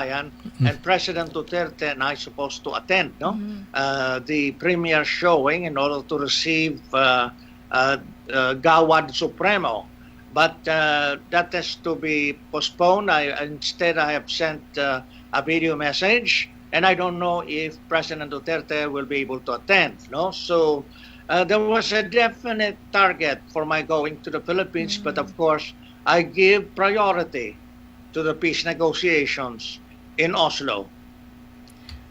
bayan, and President Duterte and I supposed to attend, no, the premiere showing in order to receive Gawad Supremo. But that has to be postponed. Instead, I have sent a video message, and I don't know if President Duterte will be able to attend. No, so there was a definite target for my going to the Philippines, but of course, I give priority to the peace negotiations in Oslo.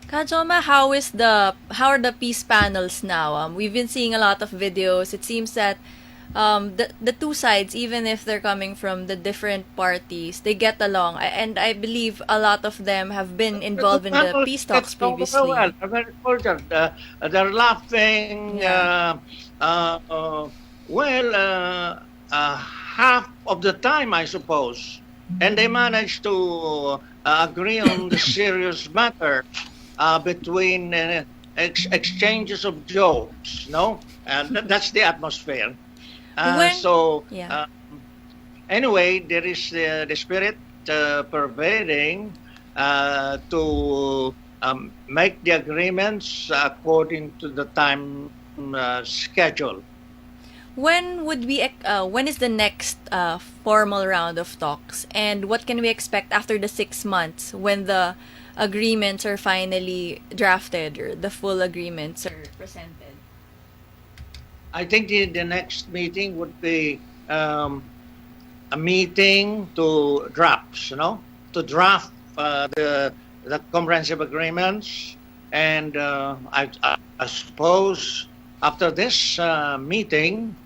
Joma, how are the peace panels now? We've been seeing a lot of videos. It seems that the two sides, even if they're coming from the different parties, they get along, and I believe a lot of them have been involved in the peace talks previously. Well, very cordial. They're laughing. Yeah. Half of the time, I suppose, and they managed to agree on the serious matter between exchanges of jokes. No, and that's the atmosphere. Anyway, there is the spirit pervading to make the agreements according to the time schedule. When is the next formal round of talks, and what can we expect after the 6 months when the agreements are finally drafted or the full agreements are presented? I think the next meeting would be a meeting to draft, to draft the comprehensive agreements, and I suppose after this meeting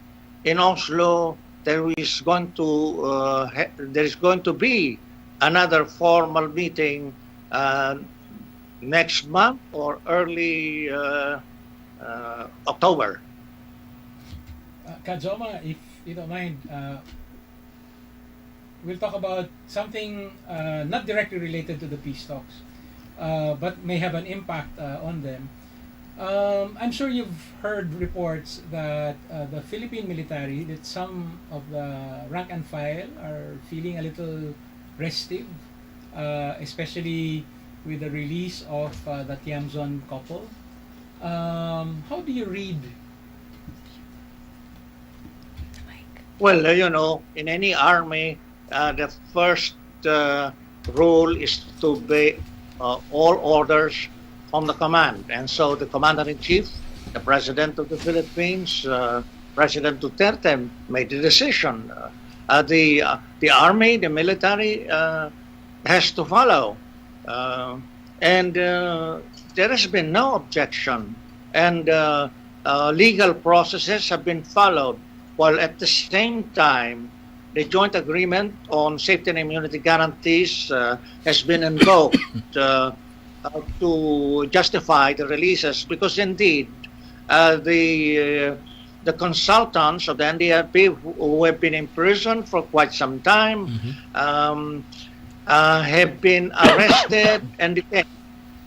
in Oslo, there is going to be another formal meeting next month or early October. Joma, if you don't mind, we'll talk about something not directly related to the peace talks, but may have an impact on them. I'm sure you've heard reports that the Philippine military, that some of the rank and file are feeling a little restive, especially with the release of the Tiamzon couple. How do you read? Well, in any army, the first rule is to obey all orders from the command. And so the commander-in-chief, the president of the Philippines, President Duterte, made the decision. The army, the military, has to follow. And there has been no objection. And legal processes have been followed. While at the same time, the joint agreement on safety and immunity guarantees has been invoked to justify the releases, because indeed the consultants of the NDRP who have been in prison for quite some time have been arrested and detained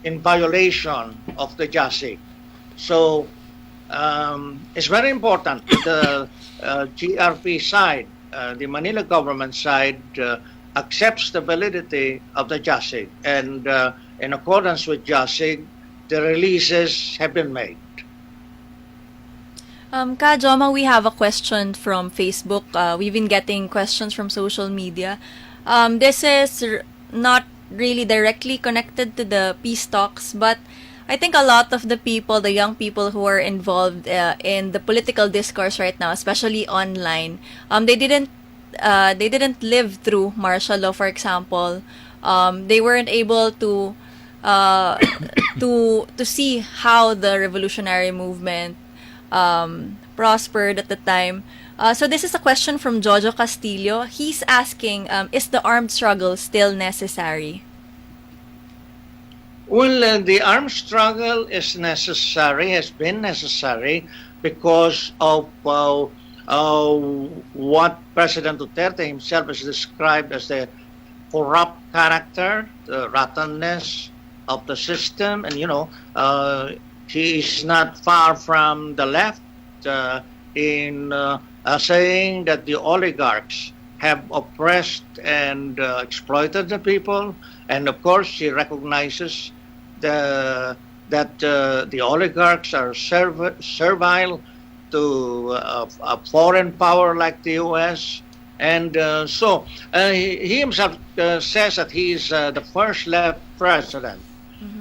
in violation of the JASIC. So it's very important that the GRP side, the Manila government side, accepts the validity of the JASIC, and in accordance with JASIC, the releases have been made. Joma, we have a question from Facebook. We've been getting questions from social media. This is not really directly connected to the peace talks, but I think a lot of the people, the young people who are involved in the political discourse right now, especially online, they didn't live through martial law, for example. They weren't able to see how the revolutionary movement prospered at the time. So this is a question from Jojo Castillo. He's asking, is the armed struggle still necessary? Well, the armed struggle is necessary, has been necessary, because of what President Duterte himself has described as the corrupt character, the rottenness of the system. And, he is not far from the left in saying that the oligarchs have oppressed and exploited the people, and of course she recognizes that the oligarchs are servile to a foreign power like the U.S. And he himself says that he is the first left president.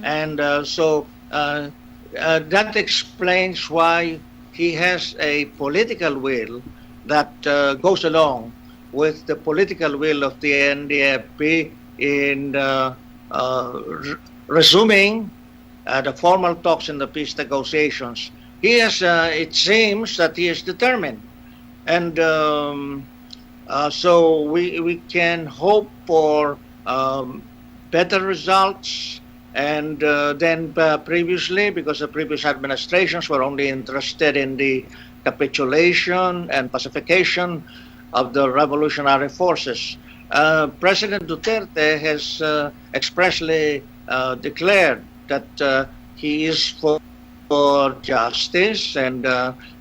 And that explains why he has a political will that goes along with the political will of the NDFP in resuming the formal talks in the peace negotiations. He has, it seems that he is determined. And so we can hope for better results and than previously, because the previous administrations were only interested in the capitulation and pacification of the revolutionary forces. President Duterte has expressly declared that he is for justice and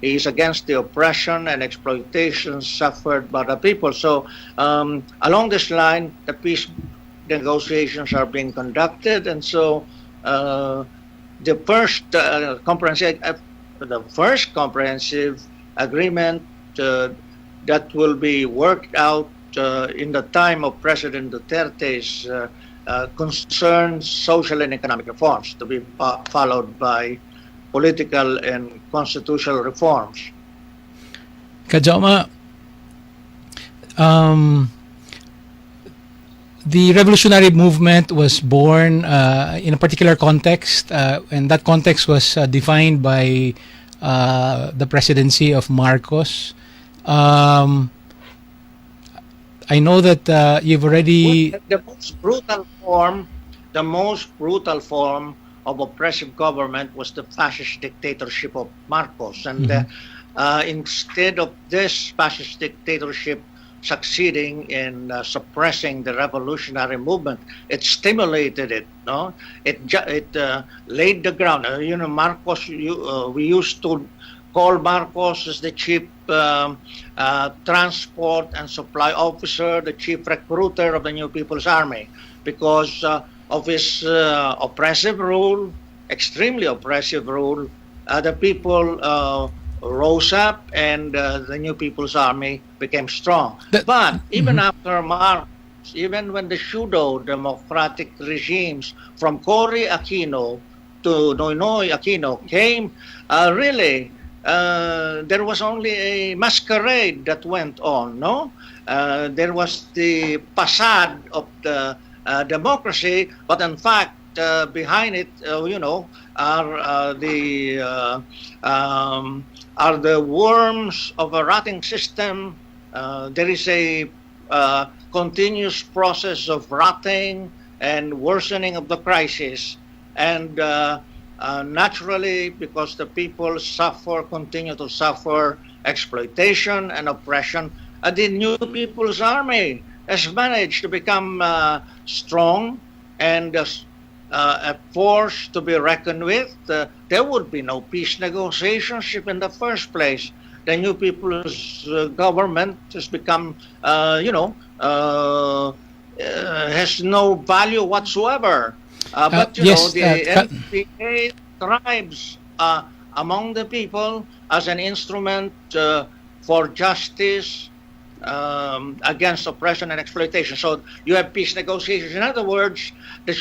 he is against the oppression and exploitation suffered by the people. So along this line, the peace negotiations are being conducted, and so the first comprehensive agreement that will be worked out in the time of President Duterte's concerns social and economic reforms to be followed by political and constitutional reforms. Kajoma, the revolutionary movement was born in a particular context, and that context was defined by the presidency of Marcos. I know that you've already... The most brutal form of oppressive government was the fascist dictatorship of Marcos. And instead of this fascist dictatorship succeeding in suppressing the revolutionary movement, it stimulated it. No, it laid the ground. Marcos. We used to call Marcos as the chief transport and supply officer, the chief recruiter of the New People's Army, because of his oppressive rule, extremely oppressive rule. The people rose up, and the New People's Army became strong. But even after Marcos, even when the pseudo-democratic regimes from Cory Aquino to Noynoy Aquino came, really, there was only a masquerade that went on, no? There was the facade of the democracy, but in fact, behind it, are the worms of a rotting system. There is a continuous process of rotting and worsening of the crisis. And naturally, because the people continue to suffer exploitation and oppression, the New People's Army has managed to become strong and a force to be reckoned with. There would be no peace negotiations if in the first place the New People's government has become, has no value whatsoever. But the NPA thrives among the people as an instrument for justice against oppression and exploitation. So you have peace negotiations. In other words, the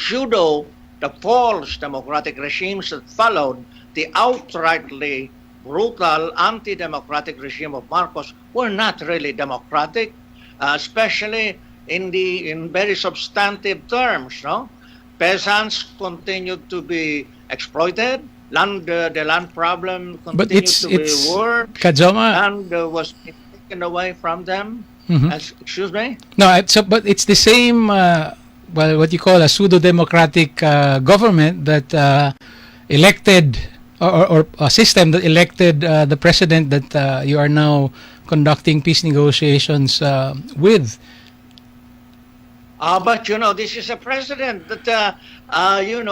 false democratic regimes that followed the outrightly brutal anti-democratic regime of Marcos were not really democratic, especially in very substantive terms. No, peasants continued to be exploited. The land problem continued to be worse. Kajoma, Land was taken away from them. Excuse me? No, but it's the same, what you call a pseudo-democratic government that elected, or a system that elected the president that you are now conducting peace negotiations with. But this is a president that you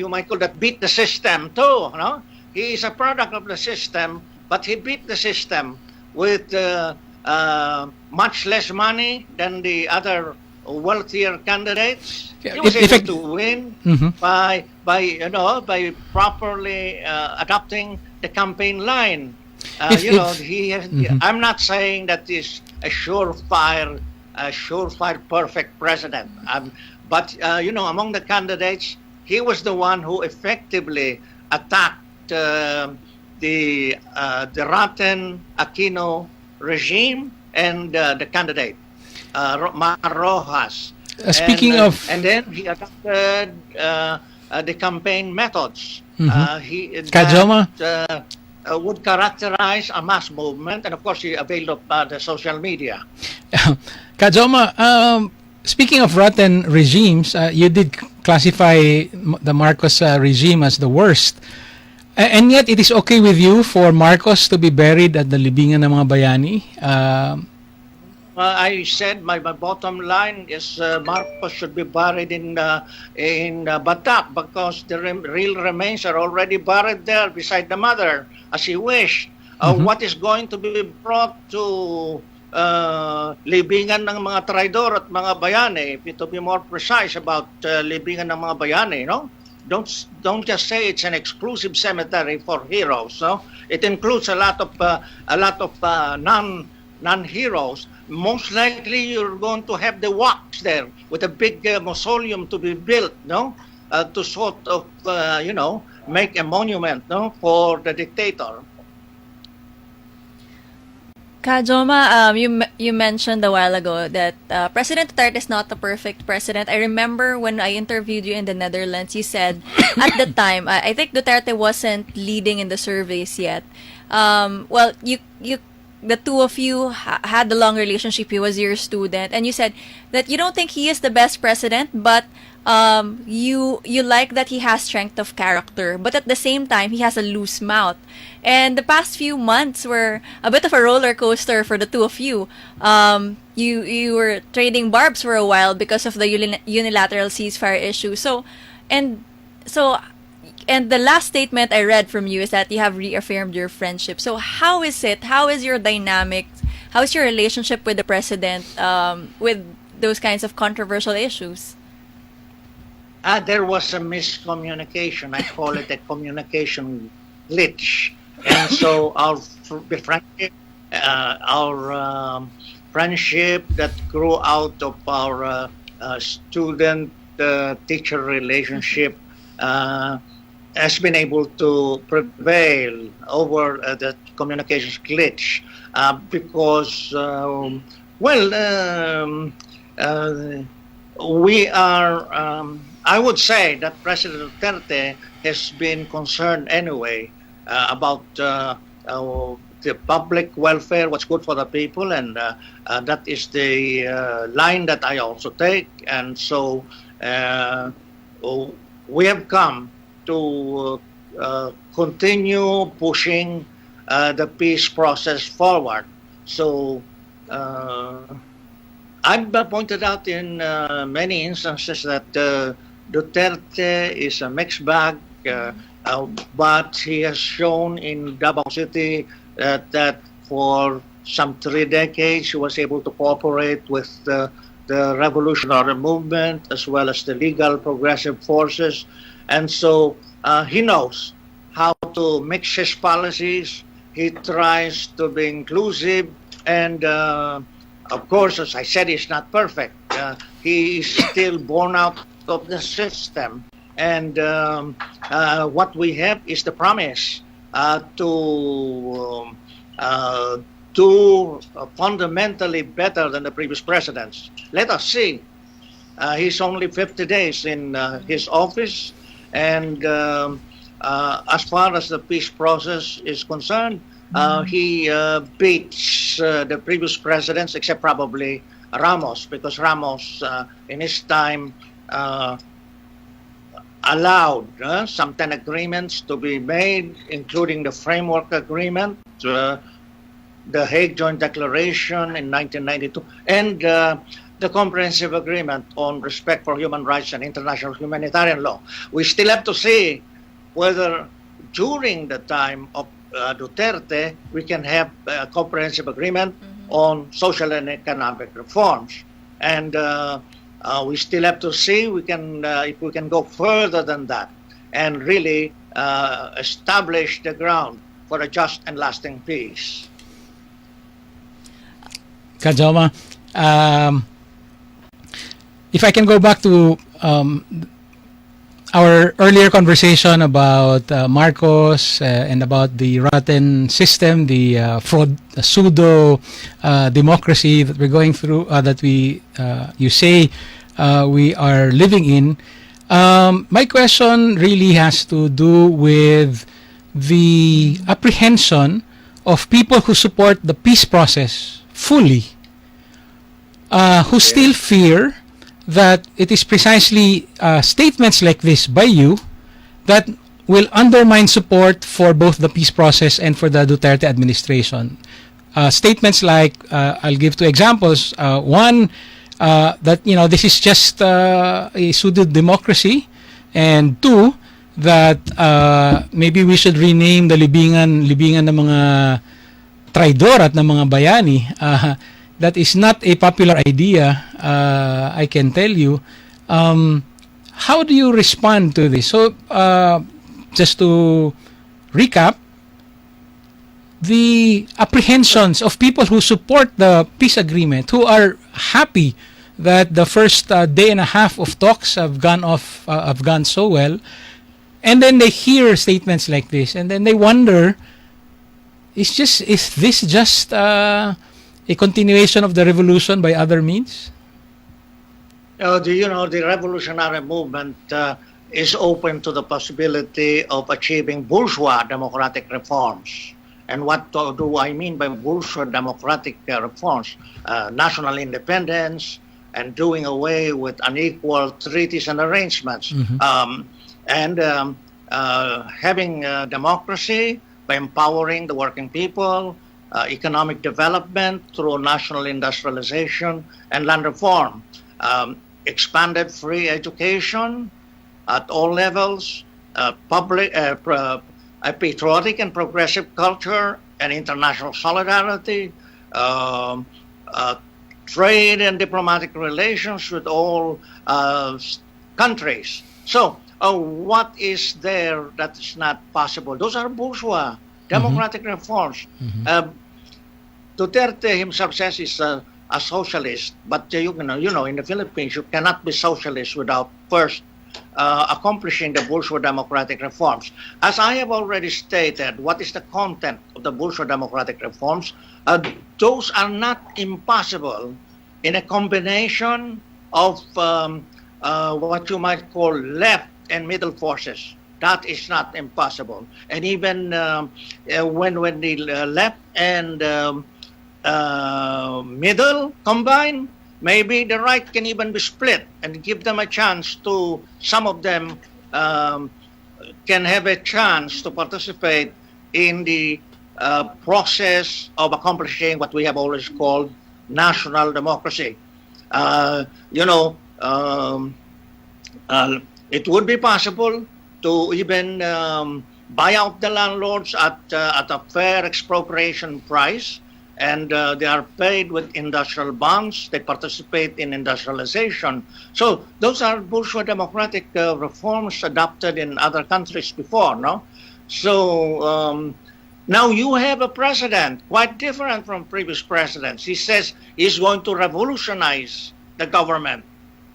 might call that beat the system too. No, he is a product of the system, but he beat the system with much less money than the other wealthier candidates. Yeah, He was if able to win Mhm. by properly adopting the campaign line. If- if- He has, Mhm. I'm not saying that he's a surefire perfect president. But among the candidates, he was the one who effectively attacked the rotten Aquino regime and the candidate Mar Rojas. Speaking of- and then he adopted the campaign methods. Mhm. That Joma? would characterize a mass movement, and of course he availed of the social media. Kajoma, speaking of rotten regimes, you did classify the Marcos regime as the worst. And yet, it is okay with you for Marcos to be buried at the libingan ng mga bayani? I said my bottom line is Marcos should be buried in Batak because the real remains are already buried there beside the mother as he wished. What is going to be brought to libingan ng mga traidor at mga bayani, to be more precise about libingan ng mga bayani, no? Don't just say it's an exclusive cemetery for heroes, no? It includes a lot of non-heroes. Most likely you're going to have the walks there with a big mausoleum to be built, no? To sort of, make a monument, no, for the dictator. Kajoma, you mentioned a while ago that President Duterte is not a perfect president. I remember when I interviewed you in the Netherlands, you said at the time, I think Duterte wasn't leading in the surveys yet. Well, the two of you had a long relationship. He was your student, and you said that you don't think he is the best president, but you like that he has strength of character, but at the same time he has a loose mouth. And the past few months were a bit of a roller coaster for the two of you. You were trading barbs for a while because of the unilateral ceasefire issue. And the last statement I read from you is that you have reaffirmed your friendship. So how is it? How is your dynamic? How is your relationship with the president with those kinds of controversial issues? There was a miscommunication. I call it a communication glitch. And so our friendship that grew out of our student-teacher relationship has been able to prevail over the communications glitch because, we are. I would say that President Duterte has been concerned anyway about the public welfare, what's good for the people, and that is the line that I also take. And so we have come to continue pushing the peace process forward. So I've pointed out in many instances that Duterte is a mixed bag, but he has shown in Davao City that for some 3 decades he was able to cooperate with the revolutionary movement as well as the legal progressive forces. And so he knows how to mix his policies. He tries to be inclusive, and of course, as I said, he's not perfect. He is still born out of the system. And what we have is the promise to do fundamentally better than the previous presidents. Let us see. He's only 50 days in his office, and as far as the peace process is concerned, he beats the previous presidents, except probably Ramos, because Ramos, in his time, allowed some 10 agreements to be made, including the framework agreement, the Hague Joint Declaration in 1992, and the comprehensive agreement on respect for human rights and international humanitarian law. We still have to see whether during the time of Duterte we can have a comprehensive agreement on social and economic reforms. And we still have to see if we can go further than that and really establish the ground for a just and lasting peace. Joma, if I can go back to our earlier conversation about Marcos and about the rotten system, the fraud, pseudo democracy that we're going through, that you say we are living in. My question really has to do with the apprehension of people who support the peace process fully, who still fear that it is precisely statements like this by you that will undermine support for both the peace process and for the Duterte administration. Statements like, I'll give two examples. One, that this is just a pseudo democracy, and two, that maybe we should rename the libingan ng mga traidor at ng mga bayani. That is not a popular idea, I can tell you. How do you respond to this? So, just to recap, the apprehensions of people who support the peace agreement, who are happy that the first day and a half of talks have gone so well, and then they hear statements like this, and then they wonder, is this just a continuation of the revolution by other means? The revolutionary movement is open to the possibility of achieving bourgeois democratic reforms. And what do I mean by bourgeois democratic reforms? National independence and doing away with unequal treaties and arrangements. And having democracy by empowering the working people, economic development through national industrialization and land reform, expanded free education at all levels, public, a patriotic and progressive culture and international solidarity, trade and diplomatic relations with all countries. So, what is there that is not possible? Those are bourgeois democratic reforms. Duterte himself says he's a socialist, but in the Philippines you cannot be socialist without first accomplishing the bourgeois democratic reforms. As I have already stated, what is the content of the bourgeois democratic reforms? Those are not impossible in a combination of what you might call left and middle forces. That is not impossible. And even when the left and middle combine, maybe the right can even be split and give them a chance to, some of them can have a chance to participate in the process of accomplishing what we have always called national democracy. It would be possible to even buy out the landlords at a fair expropriation price, and they are paid with industrial bonds. They participate in industrialization. So those are bourgeois democratic reforms adopted in other countries before, no? So now you have a president quite different from previous presidents. He says he's going to revolutionize the government.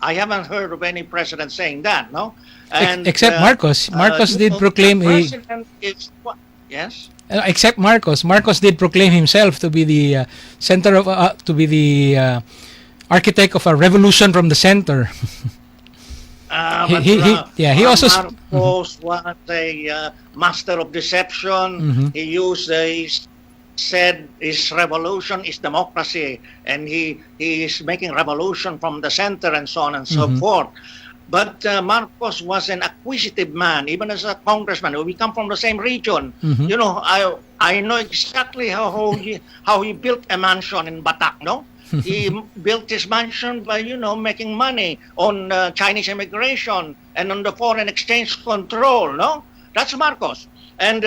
I haven't heard of any president saying that, no? And, except Marcos. Marcos did proclaim Yes? Except Marcos. Marcos did proclaim himself to be the center of, to be the architect of a revolution from the center. He also Marcos was a master of deception. He said his revolution is democracy, and he is making revolution from the center and so on and so forth. But Marcos was an acquisitive man, even as a congressman. We come from the same region. I know exactly how he built a mansion in Batak, no? He built his mansion by, making money on Chinese immigration and on the foreign exchange control, no? That's Marcos. And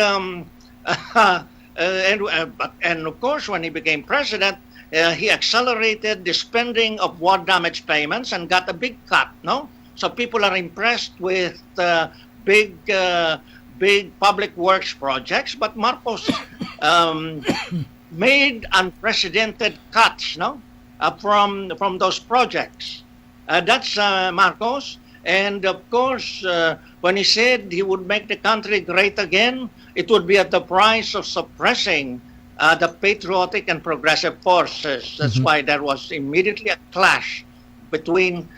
of course, when he became president, he accelerated the spending of war damage payments and got a big cut. No, so people are impressed with big public works projects, but Marcos made unprecedented cuts. No, from those projects. That's Marcos. And of course, when he said he would make the country great again, it would be at the price of suppressing the patriotic and progressive forces. That's why there was immediately a clash between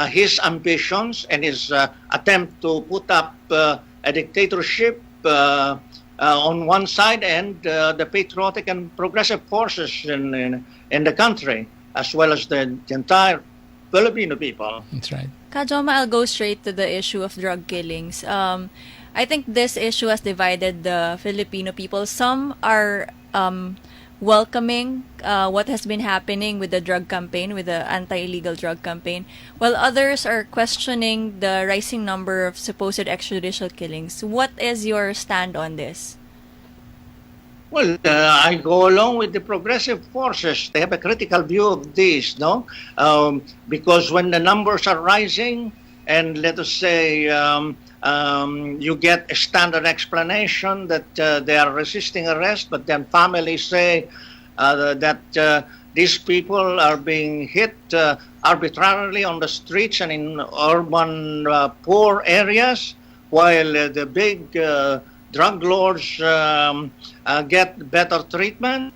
his ambitions and his attempt to put up a dictatorship on one side and the patriotic and progressive forces in the country, as well as the entire Filipino people. That's right. Kajoma, I'll go straight to the issue of drug killings. I think this issue has divided the Filipino people. Some are welcoming what has been happening with the drug campaign, with the anti-illegal drug campaign, while others are questioning the rising number of supposed extrajudicial killings. What is your stand on this? Well, I go along with the progressive forces. They have a critical view of this, no? Because when the numbers are rising, and let us say you get a standard explanation that they are resisting arrest, but then families say that these people are being hit arbitrarily on the streets and in urban poor areas, while the big drug lords get better treatment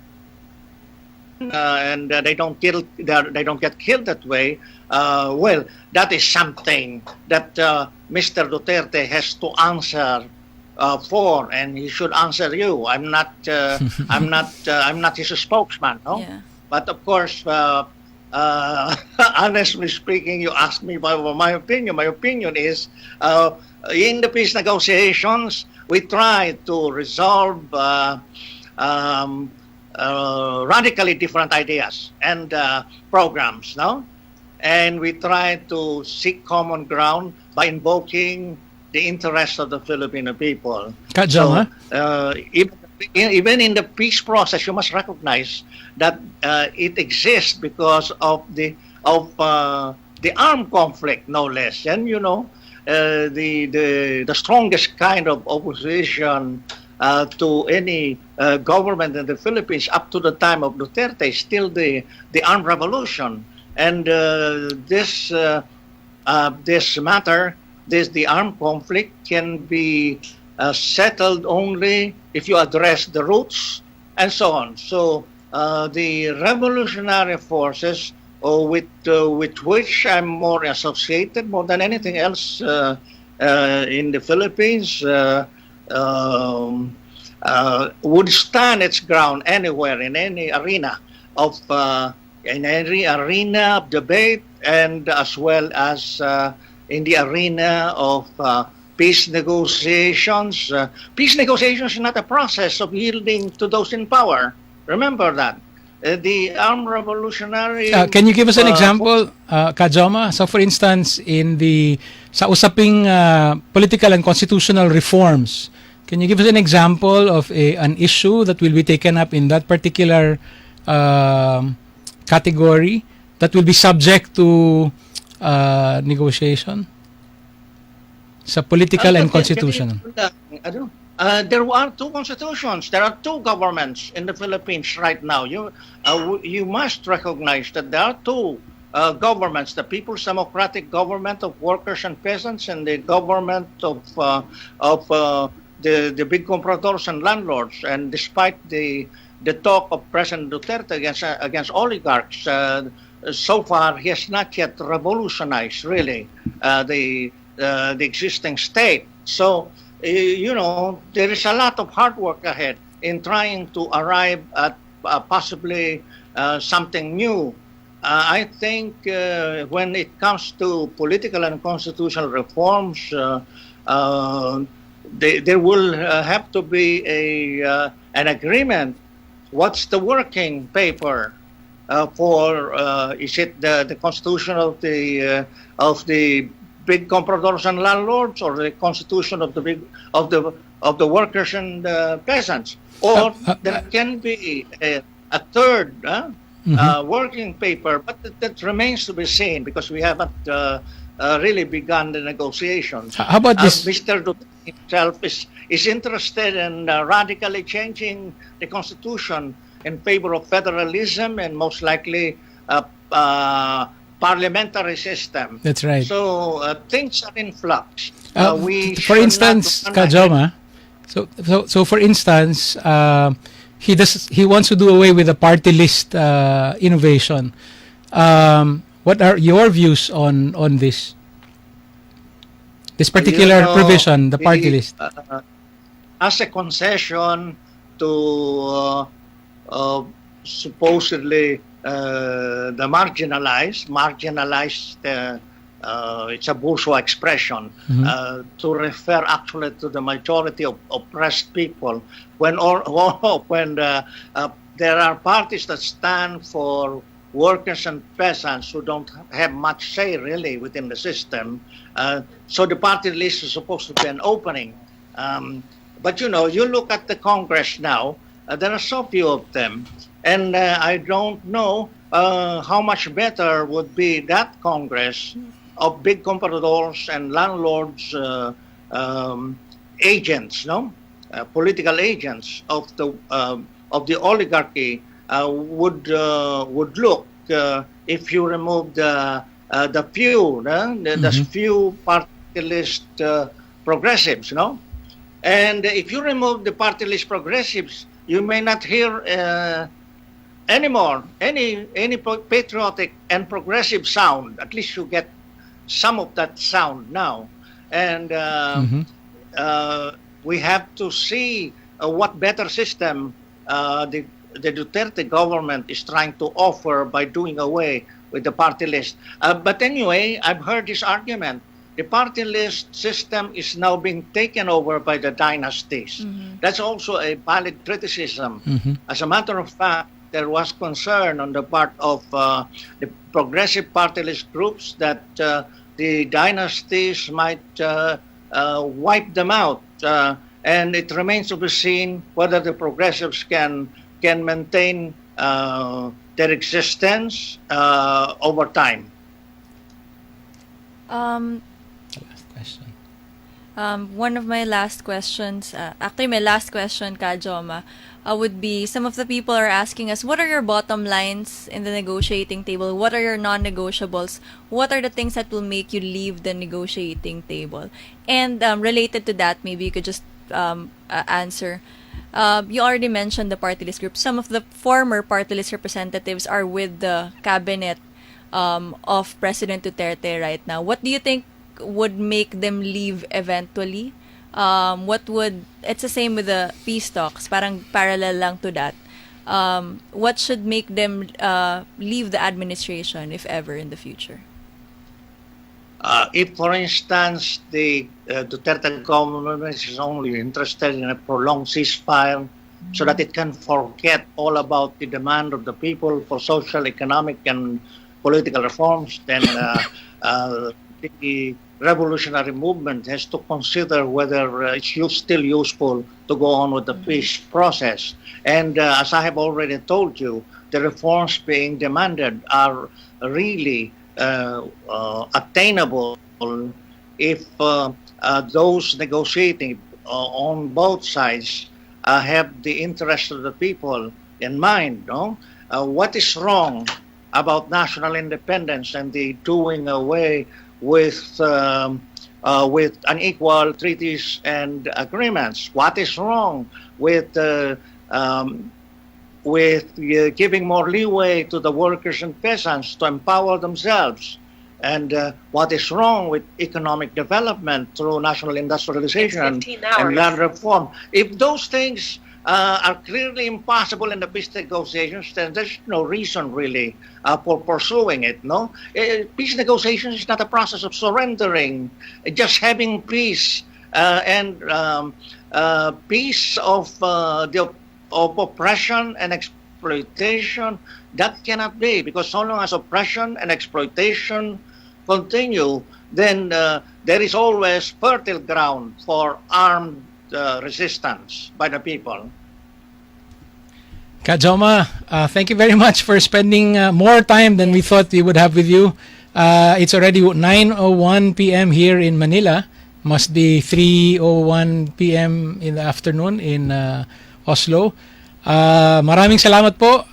and they don't get killed that way. Well, that is something that Mr. Duterte has to answer for, and he should answer you. I'm not his spokesman, no. Yeah. But of course, honestly speaking, you asked me about my opinion. My opinion is, in the peace negotiations, we try to resolve radically different ideas and programs, no? And we try to seek common ground by invoking the interests of the Filipino people. Kajoma? So, even in the peace process, you must recognize that it exists because of the armed conflict, no less. And you know, the strongest kind of opposition to any government in the Philippines up to the time of Duterte is still the armed revolution. And this matter, the armed conflict can be settled only if you address the roots and so on. So the revolutionary forces with which I'm more associated more than anything else in the Philippines would stand its ground anywhere in any arena of debate, and as well as in the arena of peace negotiations. Peace negotiations is not a process of yielding to those in power. Remember that. The armed revolutionary... Can you give us an example, Kajoma? So for instance, sa usaping political and constitutional reforms, can you give us an example of an issue that will be taken up in that particular category that will be subject to negotiation? Sa political and constitutional. There are two constitutions. There are two governments in the Philippines right now. You must recognize that there are two governments: the People's Democratic Government of Workers and Peasants, and the government of the big compradors and landlords. And despite the talk of President Duterte against oligarchs, so far he has not yet revolutionized really the existing state. So. You know, there is a lot of hard work ahead in trying to arrive at possibly something new. I think when it comes to political and constitutional reforms, there will have to be an agreement. What's the working paper for? Is it the constitution of the big compradors and landlords, or the constitution of the workers and peasants, or there can be a third working paper, but that remains to be seen because we haven't really begun the negotiations. How about this? Mr. Duterte himself is interested in radically changing the constitution in favor of federalism and most likely parliamentary system. That's right. So things are in flux. We For should instance, not run ahead. Kajoma, so for instance, he wants to do away with the party list innovation. What are your views on this? This particular You know, provision, the party list. As a concession to supposedly the marginalized, it's a bourgeois expression, to refer actually to the majority of oppressed people. When there are parties that stand for workers and peasants who don't have much say really within the system, so the party list is supposed to be an opening. But you know, you look at the Congress now, there are so few of them, and I don't know how much better would be that Congress of big compradors and landlords, agents, no, political agents of the oligarchy would look if you remove the few, the few party list progressives, no. And if you remove the party list progressives, you may not hear anymore any patriotic and progressive sound. At least you get some of that sound now. And we have to see what better system the Duterte government is trying to offer by doing away with the party list. But anyway, I've heard this argument. The party list system is now being taken over by the dynasties. That's also a valid criticism. As a matter of fact, there was concern on the part of the progressive party list groups that the dynasties might wipe them out. And it remains to be seen whether the progressives can maintain their existence over time. Last question. One of my last questions, actually my last question, Kajoma, would be, some of the people are asking us, what are your bottom lines in the negotiating table? What are your non-negotiables? What are the things that will make you leave the negotiating table? And related to that, maybe you could just answer. You already mentioned the party list group. Some of the former party list representatives are with the cabinet of President Duterte right now. What do you think would make them leave eventually? It's the same with the peace talks, parang parallel lang to that. What should make them leave the administration, if ever, in the future? If, for instance, the Duterte government is only interested in a prolonged ceasefire so that it can forget all about the demand of the people for social, economic, and political reforms, then the revolutionary movement has to consider whether it's still useful to go on with the peace process. And as I have already told you, the reforms being demanded are really attainable if those negotiating on both sides have the interest of the people in mind. No? What is wrong about national independence and the doing away with unequal treaties and agreements? What is wrong with giving more leeway to the workers and peasants to empower themselves? And what is wrong with economic development through national industrialization and land reform? If those things are clearly impossible in the peace negotiations, then there's no reason really for pursuing it. No, peace negotiations is not a process of surrendering, just having peace and peace of oppression and exploitation. That cannot be, because so long as oppression and exploitation continue, then there is always fertile ground for armed resistance by the people. Joma, thank you very much for spending more time than we thought we would have with you. It's already 9:01 p.m. here in Manila. Must be 3:01 p.m. in the afternoon in Oslo. Maraming salamat po.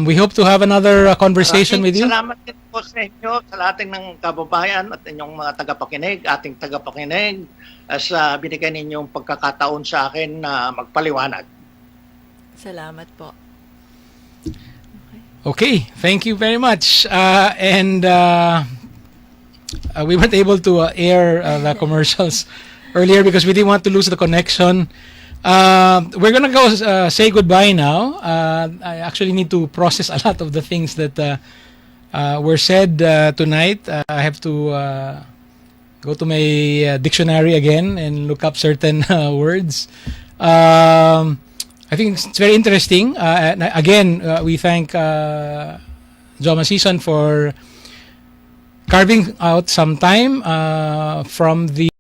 We hope to have another conversation with you. Salamat din po sa inyo, sa lahat ng kababayan at inyong mga tagapakinig, ating tagapakinig, sa binigay ninyong pagkakataon sa akin na magpaliwanag. Salamat po. Okay, thank you very much. And we weren't able to air the commercials earlier because we didn't want to lose the connection. We're gonna go say goodbye now. I actually need to process a lot of the things that were said tonight. I have to go to my dictionary again and look up certain words. I think it's very interesting. And again, we thank Joma Sison for carving out some time from the